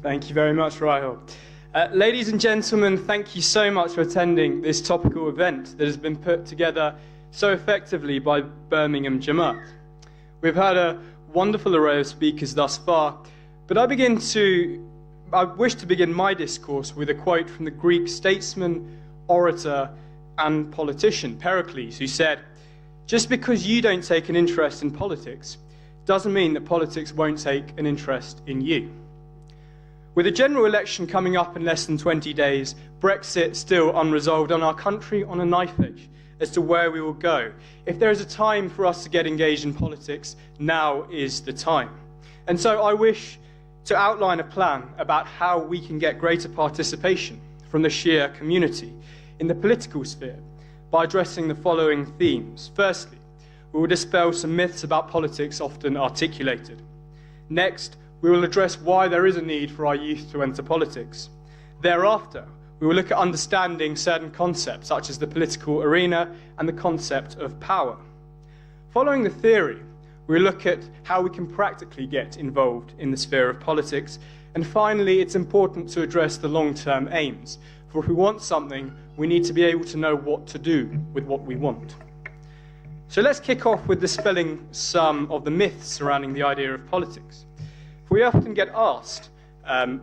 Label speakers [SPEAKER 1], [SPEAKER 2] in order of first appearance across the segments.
[SPEAKER 1] Thank you very much, Rahul. Ladies and gentlemen, thank you so much for attending this topical event that has been put together so effectively by Birmingham Jamaat. We've had a wonderful array of speakers thus far, but I wish to begin my discourse with a quote from the Greek statesman, orator, and politician, Pericles, who said, "Just because you don't take an interest in politics doesn't mean that politics won't take an interest in you." With a general election coming up in less than 20 days, Brexit still unresolved, and our country on a knife edge as to where we will go. If there is a time for us to get engaged in politics, now is the time. And so I wish to outline a plan about how we can get greater participation from the Shia community in the political sphere by addressing the following themes. Firstly, we will dispel some myths about politics often articulated. Next, we will address why there is a need for our youth to enter politics. Thereafter, we will look at understanding certain concepts such as the political arena and the concept of power. Following the theory, we will look at how we can practically get involved in the sphere of politics. And finally, it's important to address the long-term aims. For if we want something, we need to be able to know what to do with what we want. So let's kick off with dispelling some of the myths surrounding the idea of politics. We often get asked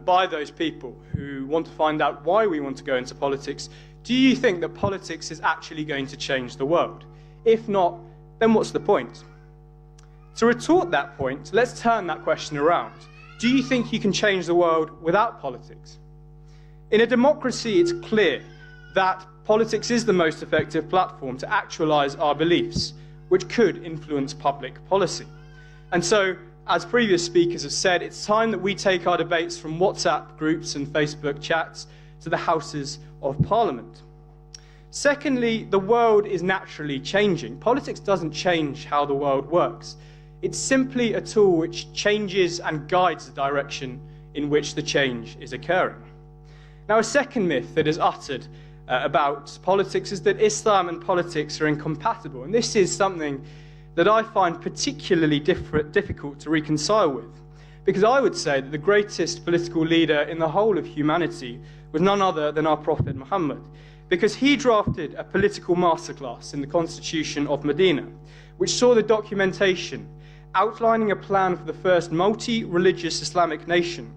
[SPEAKER 1] by those people who want to find out why we want to go into politics, do you think that politics is actually going to change the world? If not, then what's the point? To retort that point, let's turn that question around. Do you think you can change the world without politics? In a democracy, it's clear that politics is the most effective platform to actualize our beliefs, which could influence public policy. And so, as previous speakers have said, it's time that we take our debates from WhatsApp groups and Facebook chats to the Houses of Parliament. Secondly, the world is naturally changing. Politics doesn't change how the world works. It's simply a tool which changes and guides the direction in which the change is occurring. Now, a second myth that is uttered about politics is that Islam and politics are incompatible, and this is something that I find particularly difficult to reconcile with, because I would say that the greatest political leader in the whole of humanity was none other than our Prophet Muhammad, because he drafted a political masterclass in the Constitution of Medina, which saw the documentation outlining a plan for the first multi-religious Islamic nation,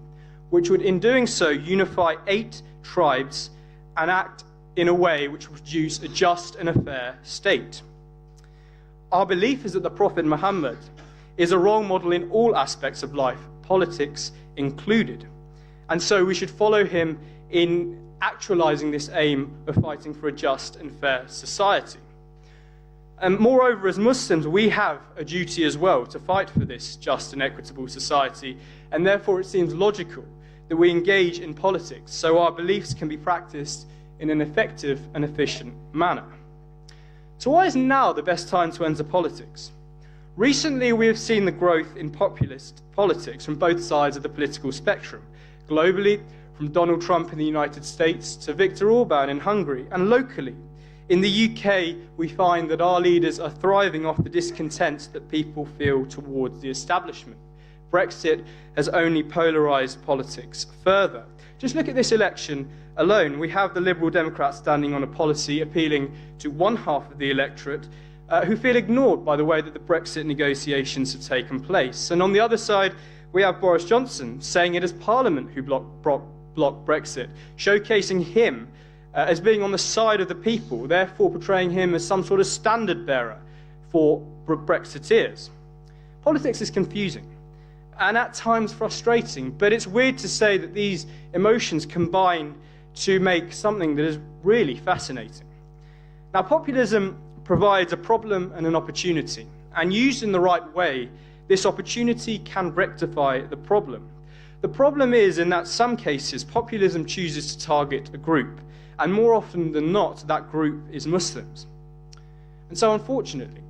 [SPEAKER 1] which would in doing so unify 8 tribes and act in a way which would produce a just and a fair state. Our belief is that the Prophet Muhammad is a role model in all aspects of life, politics included. And so we should follow him in actualizing this aim of fighting for a just and fair society. And moreover, as Muslims, we have a duty as well to fight for this just and equitable society, and therefore it seems logical that we engage in politics so our beliefs can be practiced in an effective and efficient manner. So why is now the best time to enter politics? Recently, we have seen the growth in populist politics from both sides of the political spectrum. Globally, from Donald Trump in the United States to Viktor Orban in Hungary, and locally. In the UK, we find that our leaders are thriving off the discontent that people feel towards the establishment. Brexit has only polarised politics further. Just look at this election alone. We have the Liberal Democrats standing on a policy appealing to one half of the electorate who feel ignored by the way that the Brexit negotiations have taken place. And on the other side, we have Boris Johnson saying it is Parliament who blocked Brexit, showcasing him as being on the side of the people, therefore portraying him as some sort of standard bearer for Brexiteers. Politics is confusing and at times frustrating, but it's weird to say that these emotions combine to make something that is really fascinating. Now, populism provides a problem and an opportunity, and used in the right way, this opportunity can rectify the problem. The problem is in that some cases, populism chooses to target a group, and more often than not, that group is Muslims. And so, unfortunately,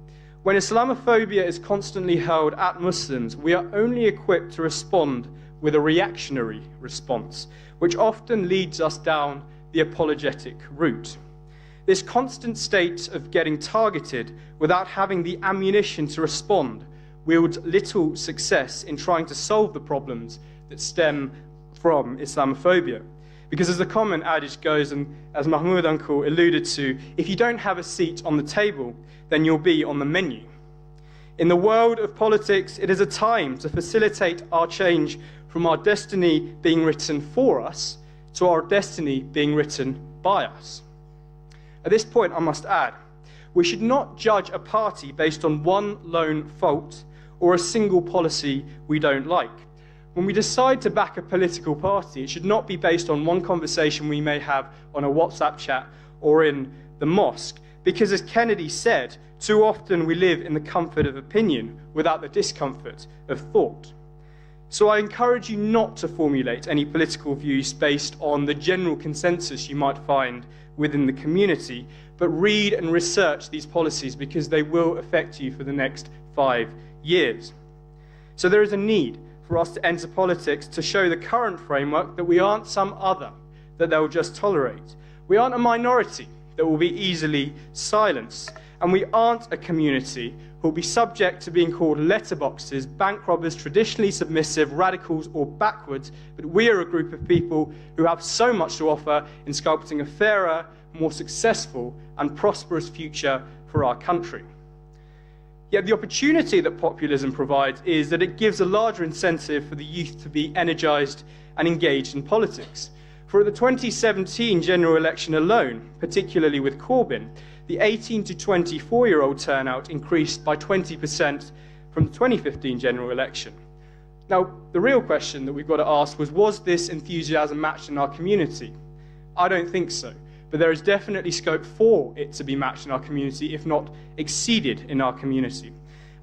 [SPEAKER 1] when Islamophobia is constantly hurled at Muslims, we are only equipped to respond with a reactionary response, which often leads us down the apologetic route. This constant state of getting targeted without having the ammunition to respond wields little success in trying to solve the problems that stem from Islamophobia. Because as the common adage goes, and as Mahmoud Uncle alluded to, if you don't have a seat on the table, then you'll be on the menu. In the world of politics, it is a time to facilitate our change from our destiny being written for us to our destiny being written by us. At this point, I must add, we should not judge a party based on one lone fault or a single policy we don't like. When we decide to back a political party, it should not be based on one conversation we may have on a WhatsApp chat or in the mosque, because as Kennedy said, too often we live in the comfort of opinion without the discomfort of thought. So I encourage you not to formulate any political views based on the general consensus you might find within the community, but read and research these policies because they will affect you for the next 5 years. So there is a need for us to enter politics to show the current framework that we aren't some other that they'll just tolerate. We aren't a minority that will be easily silenced. And we aren't a community who will be subject to being called letterboxes, bank robbers, traditionally submissive, radicals, or backwards. But we are a group of people who have so much to offer in sculpting a fairer, more successful, and prosperous future for our country. Yet the opportunity that populism provides is that it gives a larger incentive for the youth to be energized and engaged in politics. For at the 2017 general election alone, particularly with Corbyn, the 18 to 24-year-old turnout increased by 20% from the 2015 general election. Now, the real question that we've got to ask was this enthusiasm matched in our community? I don't think so, but there is definitely scope for it to be matched in our community, if not exceeded in our community.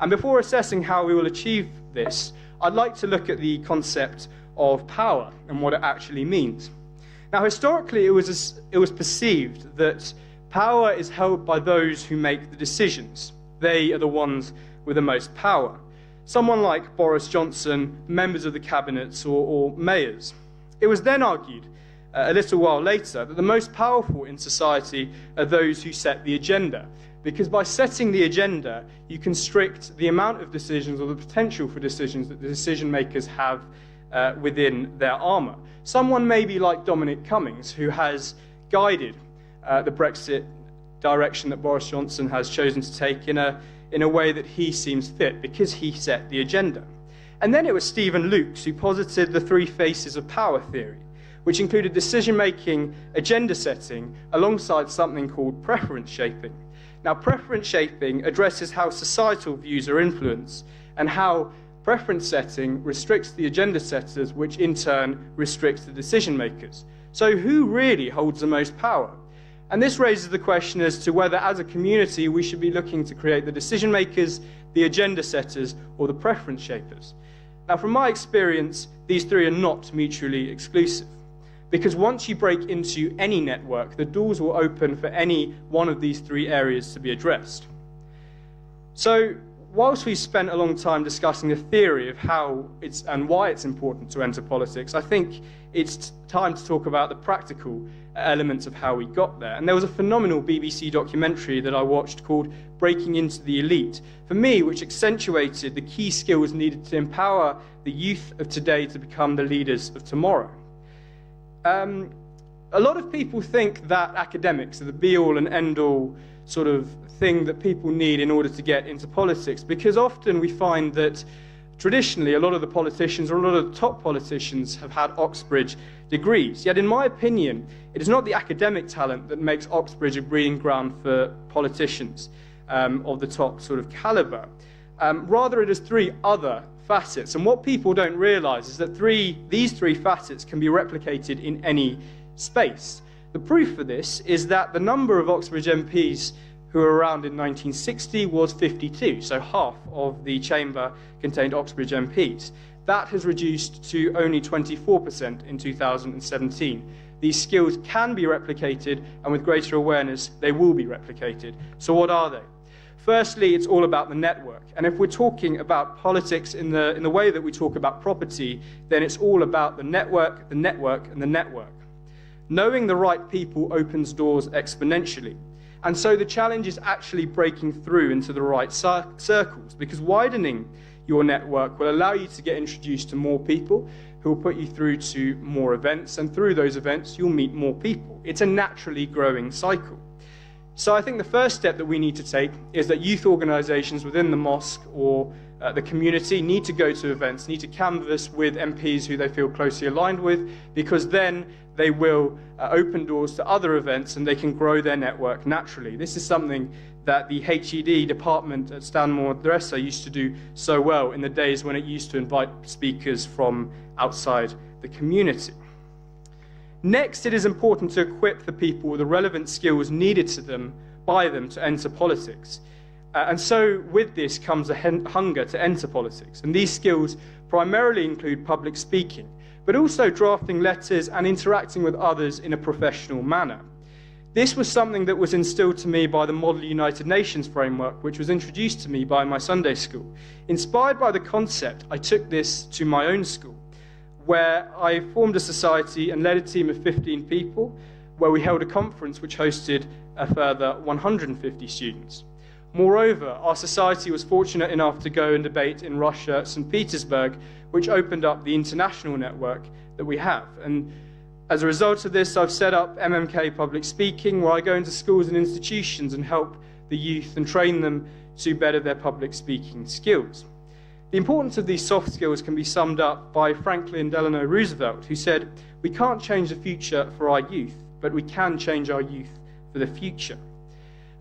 [SPEAKER 1] And before assessing how we will achieve this, I'd like to look at the concept of power and what it actually means. Now, historically, it was perceived that power is held by those who make the decisions. They are the ones with the most power. Someone like Boris Johnson, members of the cabinets, or mayors. It was then argued, a little while later, that the most powerful in society are those who set the agenda. Because by setting the agenda, you constrict the amount of decisions or the potential for decisions that the decision makers have within their armour. Someone maybe like Dominic Cummings, who has guided the Brexit direction that Boris Johnson has chosen to take in a way that he seems fit, because he set the agenda. And then it was Stephen Lukes who posited the 3 faces of power theory, which included decision-making, agenda setting, alongside something called preference shaping. Now, preference shaping addresses how societal views are influenced and how preference setting restricts the agenda setters, which in turn restricts the decision makers. So who really holds the most power? And this raises the question as to whether, as a community, we should be looking to create the decision makers, the agenda setters, or the preference shapers. Now, from my experience, these 3 are not mutually exclusive. Because once you break into any network, the doors will open for any one of these 3 areas to be addressed. So, whilst we've spent a long time discussing the theory of how and why it's important to enter politics, I think it's time to talk about the practical elements of how we got there. And there was a phenomenal BBC documentary that I watched called Breaking Into the Elite, for me, which accentuated the key skills needed to empower the youth of today to become the leaders of tomorrow. A lot of people think that academics are the be-all and end-all sort of thing that people need in order to get into politics, because often we find that traditionally a lot of the politicians, or a lot of the top politicians, have had Oxbridge degrees. Yet in my opinion, it is not the academic talent that makes Oxbridge a breeding ground for politicians of the top sort of caliber. Rather, it is 3 other facets. And what people don't realize is that these 3 facets can be replicated in any space. The proof for this is that the number of Oxbridge MPs who were around in 1960 was 52, so half of the chamber contained Oxbridge MPs. That has reduced to only 24% in 2017. These skills can be replicated, and with greater awareness, they will be replicated. So what are they? Firstly, it's all about the network. And if we're talking about politics in the way that we talk about property, then it's all about the network, and the network. Knowing the right people opens doors exponentially. And so the challenge is actually breaking through into the right circles, because widening your network will allow you to get introduced to more people who will put you through to more events, and through those events you'll meet more people. It's a naturally growing cycle. So I think the first step that we need to take is that youth organisations within the mosque or the community need to go to events, need to canvass with MPs who they feel closely aligned with, because then they will open doors to other events and they can grow their network naturally. This is something that the HED department at Stanmore Madrasa used to do so well in the days when it used to invite speakers from outside the community. Next, it is important to equip the people with the relevant skills needed to them by them to enter politics. And so with this comes a hunger to enter politics. And these skills primarily include public speaking, but also drafting letters and interacting with others in a professional manner. This was something that was instilled to me by the Model United Nations framework, which was introduced to me by my Sunday school. Inspired by the concept, I took this to my own school, where I formed a society and led a team of 15 people, where we held a conference which hosted a further 150 students. Moreover, our society was fortunate enough to go and debate in Russia, St. Petersburg, which opened up the international network that we have. And as a result of this, I've set up MMK Public Speaking, where I go into schools and institutions and help the youth and train them to better their public speaking skills. The importance of these soft skills can be summed up by Franklin Delano Roosevelt, who said, "We can't change the future for our youth, but we can change our youth for the future."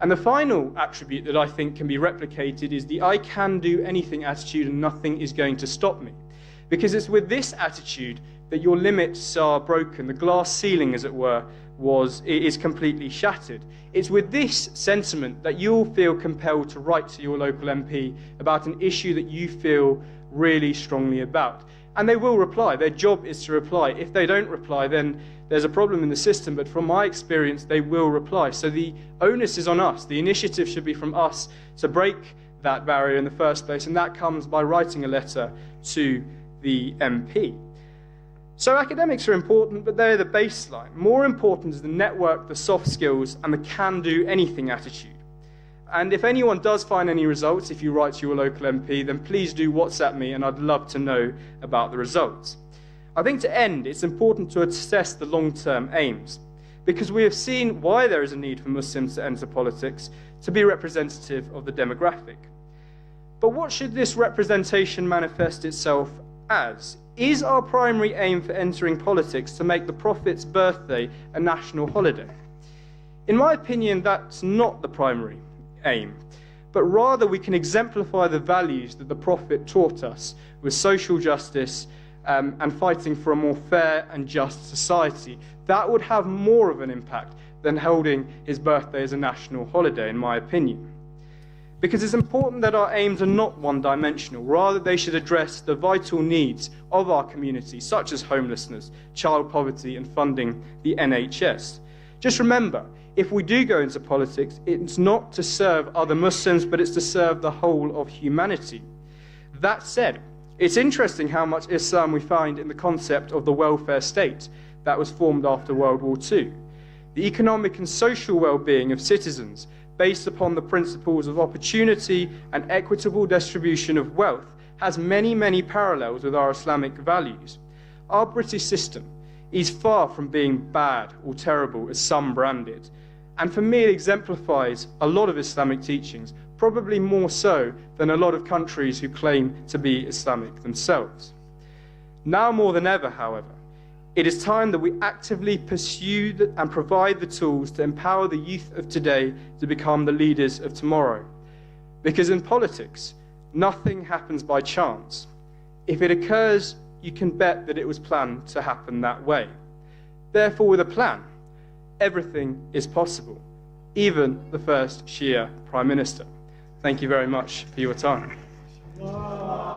[SPEAKER 1] And the final attribute that I think can be replicated is the I can do anything attitude, and nothing is going to stop me. Because it's with this attitude that your limits are broken, the glass ceiling, as it were, is completely shattered. It's with this sentiment that you'll feel compelled to write to your local MP about an issue that you feel really strongly about. And they will reply. Their job is to reply. If they don't reply, then there's a problem in the system, but from my experience, they will reply. So the onus is on us. The initiative should be from us to break that barrier in the first place, and that comes by writing a letter to the MP. So academics are important, but they're the baseline. More important is the network, the soft skills, and the can-do-anything attitude. And if anyone does find any results, if you write to your local MP, then please do WhatsApp me, and I'd love to know about the results. I think to end, it's important to assess the long-term aims, because we have seen why there is a need for Muslims to enter politics, to be representative of the demographic. But what should this representation manifest itself as? Is our primary aim for entering politics to make the Prophet's birthday a national holiday? In my opinion, that's not the primary aim, but rather we can exemplify the values that the Prophet taught us with social justice and fighting for a more fair and just society. That would have more of an impact than holding his birthday as a national holiday, in my opinion. Because it's important that our aims are not one-dimensional, rather they should address the vital needs of our community, such as homelessness, child poverty, and funding the NHS. Just remember, if we do go into politics, it's not to serve other Muslims, but it's to serve the whole of humanity. That said, it's interesting how much Islam we find in the concept of the welfare state that was formed after World War II. The economic and social well-being of citizens, based upon the principles of opportunity and equitable distribution of wealth, has many, many parallels with our Islamic values. Our British system is far from being bad or terrible, as some brand it. And for me, it exemplifies a lot of Islamic teachings, probably more so than a lot of countries who claim to be Islamic themselves. Now more than ever, however, it is time that we actively pursue and provide the tools to empower the youth of today to become the leaders of tomorrow. Because in politics, nothing happens by chance. If it occurs, you can bet that it was planned to happen that way. Therefore, with a plan, everything is possible, even the first Shia Prime Minister. Thank you very much for your time.